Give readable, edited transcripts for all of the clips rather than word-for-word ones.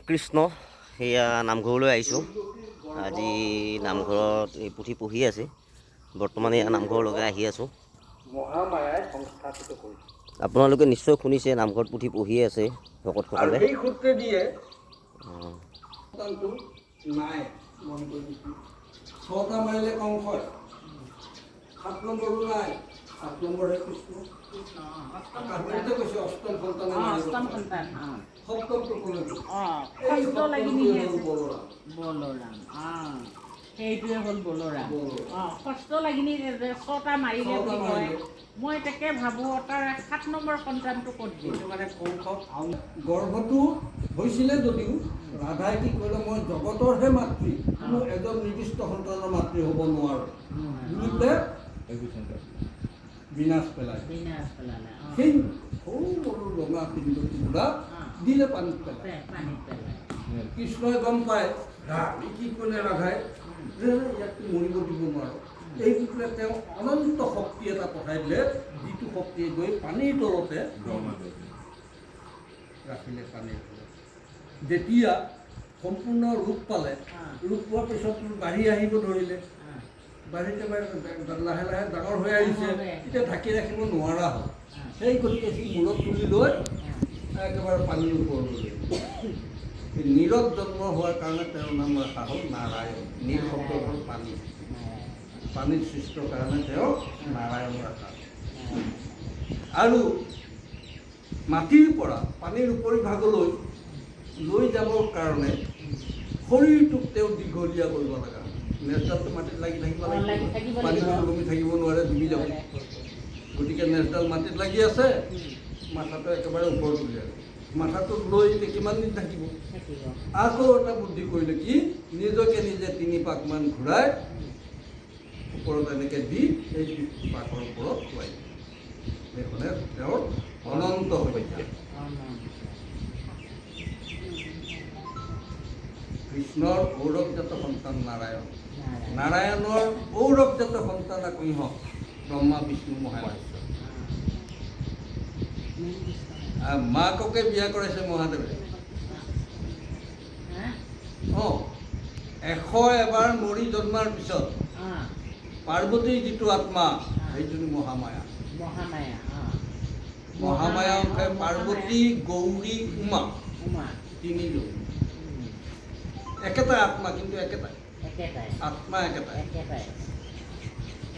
কৃষ্ণ সেয়া নামঘৰলৈ আহিছোঁ। আজি নামঘৰত এই পুথি পঢ়ি আছে। বৰ্তমান এয়া নামঘৰলৈকে আহি আছোঁ। মহামায়াই সংস্থাপিত কৰিছে। আপোনালোকে নিশ্চয় শুনিছে নামঘৰত পুথি পঢ়িয়ে আছে ভকতসকলে। সেই সূত্ৰে দিয়ে নাই মন কৰিছোঁ 6টা মাৰিলে কংস 7 নম্বৰটো নাই 8 নম্বৰহে কৃষ্ণ কাহিনীতে কৈছে অষ্টম সন্তান সপ্তমটো কোনে বলৰাম সেইটোৱে হ'ল বলৰাম ষষ্ঠ লাগিনি 6টা মাৰিলে বুলি কয়। মই তাকে ভাবোঁ তাৰ 7 নম্বৰ সন্তানটো ক'ত দিল মানে কংস গৰ্ভটো হৈছিলে যদিও ৰাধাই কি কৰিলে মই জগতৰহে মাতৃ কোনো এজন নিৰ্দিষ্ট সন্তানৰ মাতৃ হ'ব নোৱাৰোঁ বুলি পেলাই বিনাশ পেলালে সেই সৰু সৰু ৰঙা পিন্ধু টুকুৰা দিলে পানীত পেলায় কৃষ্ণই গম পায় কি কৰিলে ৰাধাই ইয়াকতো মৰিব দিব নোৱাৰোঁ এই বোলে তেওঁ অনন্ত শক্তি এটা পঠাই দিলে যিটো শক্তিয়ে গৈ পানীৰ তলতে ৰাখিলে পানীৰ তলত যেতিয়া সম্পূৰ্ণ ৰূপ পালে ৰূপ পোৱাৰ পিছত বাঢ়ি আহিব ধৰিলে বাঢ়িতে লাহে লাহে ডাঙৰ হৈ আহিছে তেতিয়া ঢাকি ৰাখিব নোৱাৰা হ'ল সেই গতিকে সি মূৰত তুলি লৈ একেবাৰে পানীৰ ওপৰলৈ নীৰত জন্ম হোৱাৰ কাৰণে তেওঁৰ নাম ৰখা হ'ল নাৰায়ণ নীল শব্দ হ'ল পানী পানীৰ সৃষ্টিৰ কাৰণে তেওঁ নাৰায়ণ ৰখা আৰু মাটিৰ পৰা পানীৰ উপৰিভাগলৈ লৈ যাবৰ কাৰণে শৰীৰটোক তেওঁ দীঘলীয়া কৰিব লগা নেজডালটো মাটিত লাগি থাকিব লাগিব পানীত ওলমি থাকিব নোৱাৰে ডুবি যাব গতিকে নেজডাল মাটিত লাগি আছে মাথাটো একেবাৰে ওপৰত উলিয়ালে মাথাটো লৈ কিমান দিন থাকিব আকৌ এটা বুদ্ধি কৰিলে কি নিজকে নিজে 3 পাকমান ঘূৰাই ওপৰত এনেকৈ দি সেই পাকৰ ওপৰত থোৱাই সেইখনে তেওঁৰ অনন্ত হত্যা কৃষ্ণৰ ঔৰৱজাত সন্তান নাৰায়ণ নাৰায়ণৰ ঔৰৱজাত সন্তান সিংহ ব্ৰহ্মা বিষ্ণু মহেশ্বৰ মাককে বিয়া কৰাইছে মহাদেৱে 100 এবাৰ মৰি জন্মাৰ পিছত পাৰ্বতীৰ যিটো আত্মা সেইজনী মহামায়া মহামায়া অংশে পাৰ্বতী গৌৰী উমা তিনিজন একেটা আত্মা কিন্তু একেটাই আত্মা একেটাই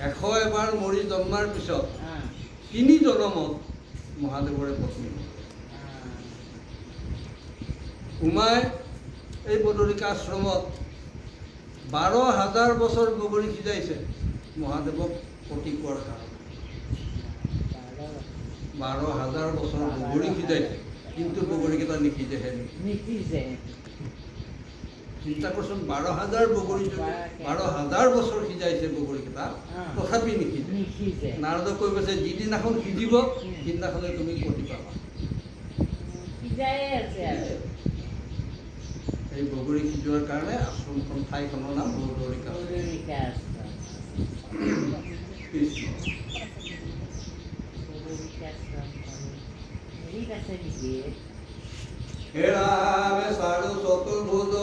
100 এবাৰ মৰি জন্মাৰ পিছত 3 জনমত মহাদেৱৰে পত্নী উমাই এই বদৰিকা আশ্ৰমত 12,000 বছৰ বগৰী সিজাইছে মহাদেৱক পতি কোৱাৰ কাৰণে 12,000 বছৰ বগৰী সিজাইছে কিন্তু বগৰীকেইটা নিসিজেহে চিন্তা কৰচোন 12,000 বগৰী 12,000 বছৰ সিজাইছে বগৰীকেইটা তথাপি নিসিজে নাৰদক কৈ কৈছে যিদিনাখন সিজিব সিদিনাখনে তুমি পতি পাবা এই বগৰী সিজোৱাৰ কাৰণে আশ্ৰমখন ঠাইখনৰ নাম বদৰিকা হে ৰাম চাৰু চতুৰ্ভুজ